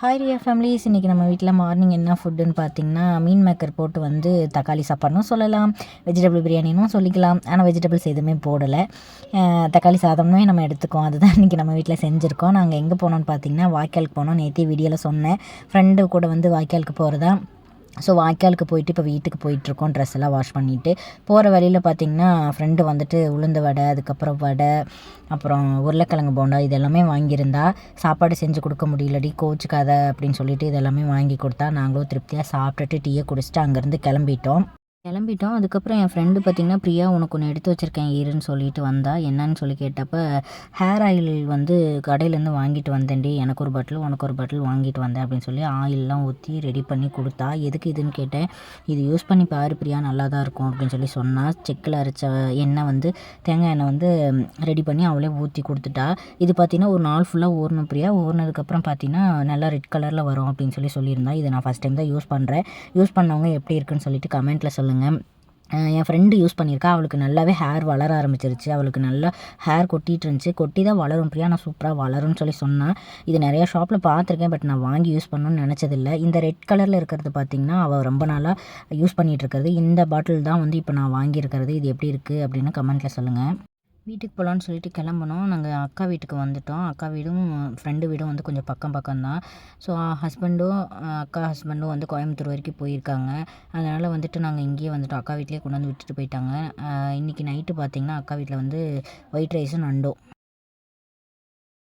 Hi Riya families. இன்றைக்கி நம்ம வீட்டில் மார்னிங் என்ன ஃபுட்டுன்னு பார்த்தீங்கன்னா, மீன் மேக்கர் போட்டு வந்து தக்காளி சாப்பாடுனும் சொல்லலாம், வெஜிடபிள் பிரியாணினும் சொல்லிக்கலாம். ஆனால் வெஜிடபிள்ஸ் எதுவுமே போடலை, தக்காளி சாதமே நம்ம எடுத்துக்கோம். அதுதான் இன்றைக்கி நம்ம வீட்டில் செஞ்சுருக்கோம். நாங்கள் எங்கே போனோன்னு பார்த்தீங்கன்னா, வாய்க்காலுக்கு போனோம். நேற்று வீடியோவில் சொன்னேன், ஃப்ரெண்டு கூட வந்து வாய்க்காலுக்கு போகிறதா. ஸோ வாய்க்காலுக்கு போயிட்டு இப்போ வீட்டுக்கு போயிட்டுருக்கோம். ட்ரெஸ் எல்லாம் வாஷ் பண்ணிவிட்டு போகிற வழியில் பார்த்திங்கன்னா, ஃப்ரெண்டு வந்துட்டு உளுந்து வடை, அதுக்கப்புறம் வடை, அப்புறம் உருளைக்கிழங்கு போண்டா இதெல்லாமே வாங்கியிருந்தா. சாப்பாடு செஞ்சு கொடுக்க முடியலடி, கோச்சுக்காத அப்படின்னு சொல்லிட்டு இதெல்லாமே வாங்கி கொடுத்தா. நாங்களும் திருப்தியாக சாப்பிட்டுட்டு டீயை குடிச்சிட்டு அங்கேருந்து கிளம்பிட்டோம். அதுக்கப்புறம் என் ஃப்ரெண்டு பார்த்திங்கன்னா, பிரியா உனக்கு ஒன்று எடுத்து வச்சுருக்கேன் இருன்னு சொல்லிட்டு வந்தா. என்னன்னு சொல்லி கேட்டப்போ, ஹேர் ஆயில் வந்து கடையிலேருந்து வாங்கிட்டு வந்தேன்டி, எனக்கு ஒரு பாட்டில் உனக்கு ஒரு பாட்டில் வாங்கிட்டு வந்தேன் அப்படின்னு சொல்லி ஆயிலெலாம் ஊற்றி ரெடி பண்ணி கொடுத்தா. எதுக்கு இதுன்னு கேட்டேன். இது யூஸ் பண்ணி பாரு பிரியா, நல்லா தான் இருக்கும் அப்படின்னு சொல்லி சொன்னால். செக்கில் அரைச்ச எண்ணெய் வந்து தேங்காய் எண்ணெய் வந்து ரெடி பண்ணி அவளே ஊற்றி கொடுத்துட்டா. இது பார்த்திங்கன்னா ஒரு நாள் ஃபுல்லாக ஊறணும் பிரியா, ஊறினதுக்கப்புறம் பார்த்திங்கன்னா நல்லா ரெட் கலரில் வரும் அப்படின்னு சொல்லியிருந்தா. இதை நான் ஃபஸ்ட் டைம் தான் யூஸ் பண்ணுறேன். யூஸ் பண்ணவங்க எப்படி இருக்குன்னு சொல்லிட்டு கமெண்ட்டில் சொல்லுங்கள். என் ஃப்ரெண்டு யூஸ் பண்ணியிருக்கா. அவளுக்கு நல்லாவே ஹேர் வளர ஆரம்பிச்சிருச்சு. அவளுக்கு நல்லா ஹேர் கொட்டிகிட்டு இருந்துச்சு. கொட்டி தான் வளரும் பிரியா, நான் சூப்பராக வளரும்னு சொல்லி சொன்னான். இது நிறையா ஷாப்பில் பார்த்துருக்கேன், பட் நான் வாங்கி யூஸ் பண்ணணும்னு நினச்சதில்லை. இந்த ரெட் கலரில் இருக்கிறது பார்த்திங்கன்னா, அவள் ரொம்ப நாளாக யூஸ் பண்ணிகிட்டு இருக்கிறது. இந்த பாட்டில் தான் வந்து இப்போ நான் வாங்கியிருக்கிறது. இது எப்படி இருக்குது அப்படின்னு கமெண்ட்டில் சொல்லுங்கள். வீட்டுக்கு போகலான்னு சொல்லிட்டு கிளம்புனோம். நாங்கள் அக்கா வீட்டுக்கு வந்துவிட்டோம். அக்கா வீடும் ஃப்ரெண்டு வீடும் வந்து கொஞ்சம் பக்கம்தான். ஸோ அக்கா ஹஸ்பண்டும் வந்து கோயம்புத்தூர் வரைக்கும் போயிருக்காங்க. அதனால் வந்துட்டு நாங்கள் இங்கேயே வந்துவிட்டோம். அக்கா வீட்டிலே கொண்டு வந்து விட்டுட்டு போயிட்டாங்க. இன்றைக்கி நைட்டு பார்த்திங்கன்னா, அக்கா வீட்டில் வந்து ஒயிட் ரைஸும் நண்டும்